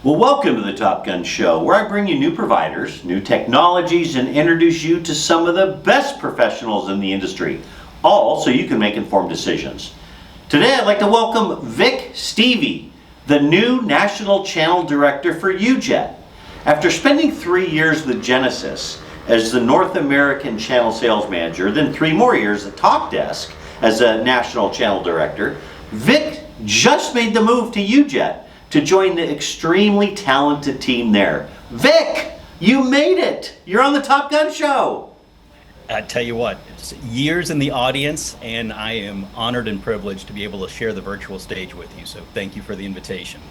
Well, welcome to the Top Gun Show, where I bring you new providers, new technologies, and introduce you to some of the best professionals in the industry, all so you can make informed decisions. Today, I'd like to welcome Vic Stueve, the new National Channel Director for UJET. After spending 3 years with Genesis as the North American Channel Sales Manager, then 3 more years at Top Desk as a National Channel Director, Vic just made the move to UJET to join the extremely talented team there. Vic, you made it! You're on the Top Gun Show! I tell you what, it's years in the audience, and I am honored and privileged to be able to share the virtual stage with you, so thank you for the invitation.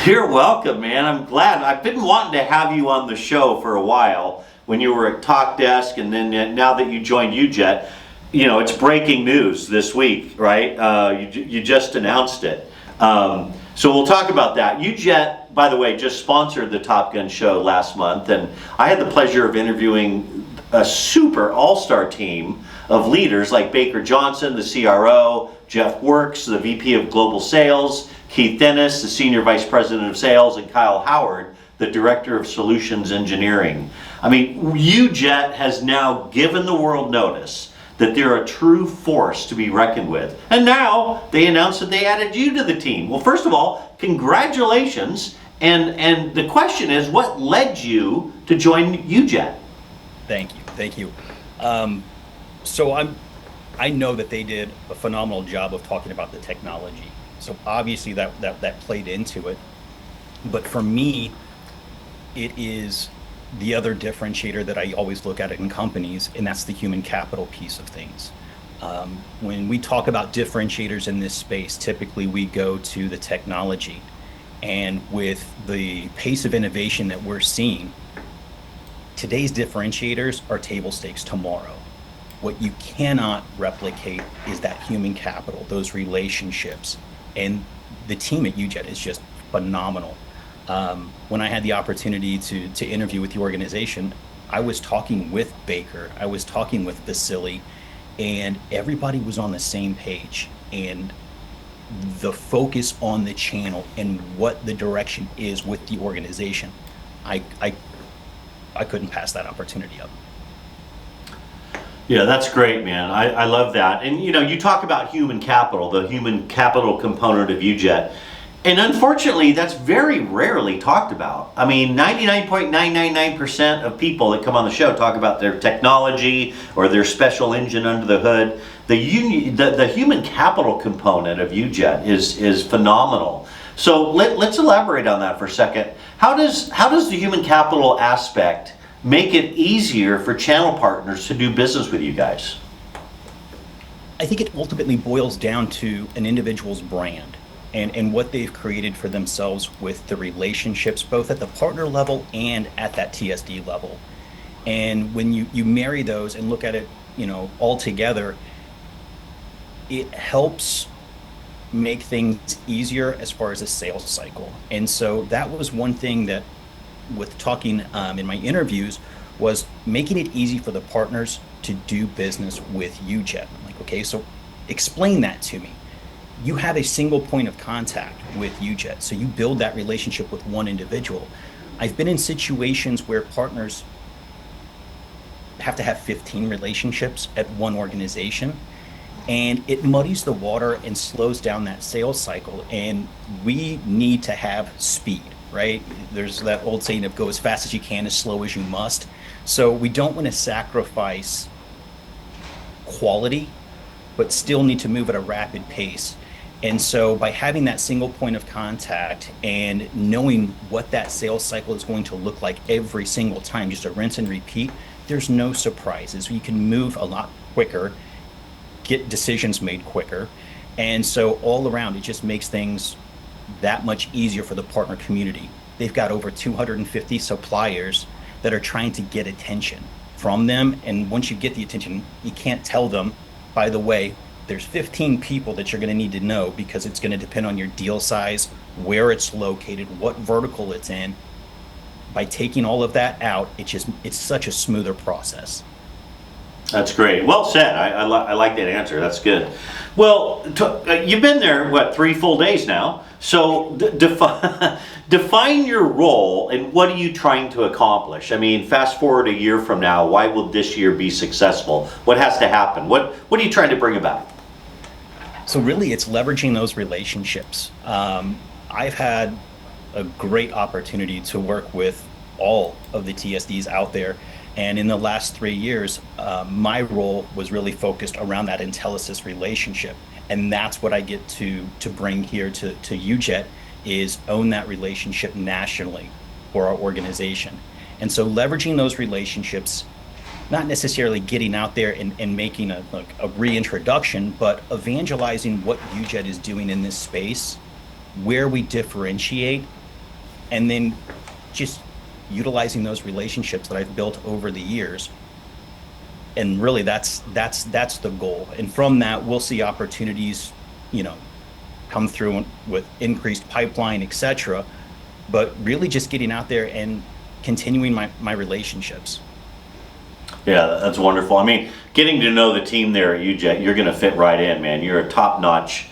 You're welcome, man. I'm glad. I've been wanting to have you on the show for a while when you were at Top Desk, and then now that you joined UJET, you know, it's breaking news this week, right? You just announced it. So we'll talk about that. UJET, by the way, just sponsored the Top Gun Show last month, and I had the pleasure of interviewing a super all-star team of leaders like Baker Johnson, the CRO, Jeff Works, the VP of Global Sales, Keith Dennis, the Senior Vice President of Sales, and Kyle Howard, the Director of Solutions Engineering. I mean, UJET has now given the world notice that they're a true force to be reckoned with. And now they announced that they added you to the team. Well, first of all, congratulations. And the question is, what led you to join UJET? Thank you. So I know that they did a phenomenal job of talking about the technology. So obviously that played into it. But for me, it is the other differentiator that I always look at in companies, and that's the human capital piece of things. When we talk about differentiators in this space, typically we go to the technology. And with the pace of innovation that we're seeing, today's differentiators are table stakes tomorrow. What you cannot replicate is that human capital, those relationships. And the team at UJET is just phenomenal. When I had the opportunity to interview with the organization, I was talking with Baker, I was talking with Vasily, and everybody was on the same page. And the focus on the channel and what the direction is with the organization, I couldn't pass that opportunity up. Yeah, that's great, man. I love that. And you know, you talk about human capital, the human capital component of UJET. And unfortunately, that's very rarely talked about. I mean, 99.999% of people that come on the show talk about their technology or their special engine under the hood. The human capital component of UJET is phenomenal. So let's elaborate on that for a second. How does the human capital aspect make it easier for channel partners to do business with you guys? I think it ultimately boils down to an individual's brand. And what they've created for themselves with the relationships, both at the partner level and at that TSD level. And when you marry those and look at it, you know, all together, it helps make things easier as far as a sales cycle. And so that was one thing that, with talking in my interviews, was making it easy for the partners to do business with UJET. I'm like, okay, so explain that to me. You have a single point of contact with UJET, so you build that relationship with one individual. I've been in situations where partners have to have 15 relationships at one organization, and it muddies the water and slows down that sales cycle. And we need to have speed, right? There's that old saying of go as fast as you can, as slow as you must. So we don't want to sacrifice quality, but still need to move at a rapid pace. And so by having that single point of contact and knowing what that sales cycle is going to look like every single time, just a rinse and repeat, there's no surprises. You can move a lot quicker, get decisions made quicker. And so all around, it just makes things that much easier for the partner community. They've got over 250 suppliers that are trying to get attention from them. And once you get the attention, you can't tell them, by the way, there's 15 people that you're going to need to know, because it's going to depend on your deal size, where it's located, what vertical it's in. By taking all of that out, it's such a smoother process. That's great. Well said. I like that answer. That's good. Well, you've been there, what, 3 full days now? So define your role and what are you trying to accomplish? I mean, fast forward a year from now, why will this year be successful? What has to happen? What are you trying to bring about? So really, it's leveraging those relationships. I've had a great opportunity to work with all of the TSDs out there. And in the last 3 years, my role was really focused around that Intelisys relationship. And that's what I get to bring here to UJET, is own that relationship nationally for our organization. And so leveraging those relationships, not necessarily getting out there and making a reintroduction, but evangelizing what UJET is doing in this space, where we differentiate, and then just utilizing those relationships that I've built over the years. And really that's the goal. And from that, we'll see opportunities, come through with increased pipeline, et cetera. But really just getting out there and continuing my relationships. Yeah, that's wonderful. I mean, getting to know the team there at UJET, you're going to fit right in, man. You're a top-notch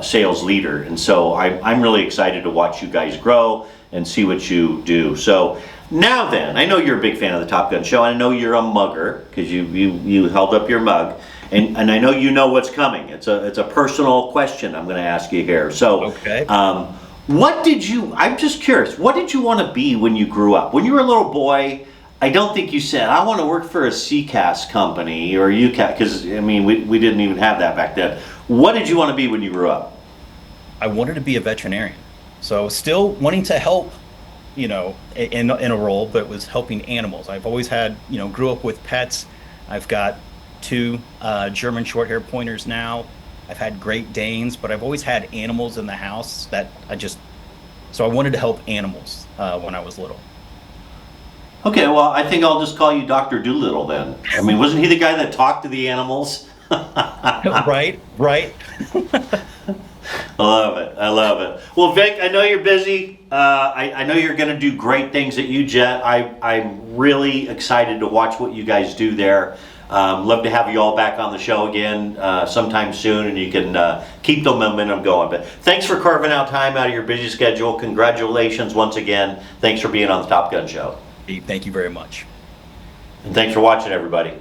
sales leader. And so I'm really excited to watch you guys grow and see what you do. So now then, I know you're a big fan of the Top Gun Show. I know you're a mugger because you held up your mug. And I know you know what's coming. It's a personal question I'm going to ask you here. So, okay. I'm just curious, what did you want to be when you grew up? When you were a little boy, I don't think you said, I want to work for a CCAS company or UCAS, because, I mean, we didn't even have that back then. What did you want to be when you grew up? I wanted to be a veterinarian. So still wanting to help, in a role, but it was helping animals. I've always had, grew up with pets. I've got 2 German short-hair pointers now. I've had Great Danes, but I've always had animals in the house so I wanted to help animals when I was little. Okay, well, I think I'll just call you Dr. Doolittle then. I mean, wasn't he the guy that talked to the animals? Right. I love it. Well, Vic, I know you're busy. I know you're going to do great things at UJET. I'm really excited to watch what you guys do there. Love to have you all back on the show again sometime soon, and you can keep the momentum going. But thanks for carving out time out of your busy schedule. Congratulations once again. Thanks for being on the Top Gun Show. Thank you very much. And thanks for watching, everybody.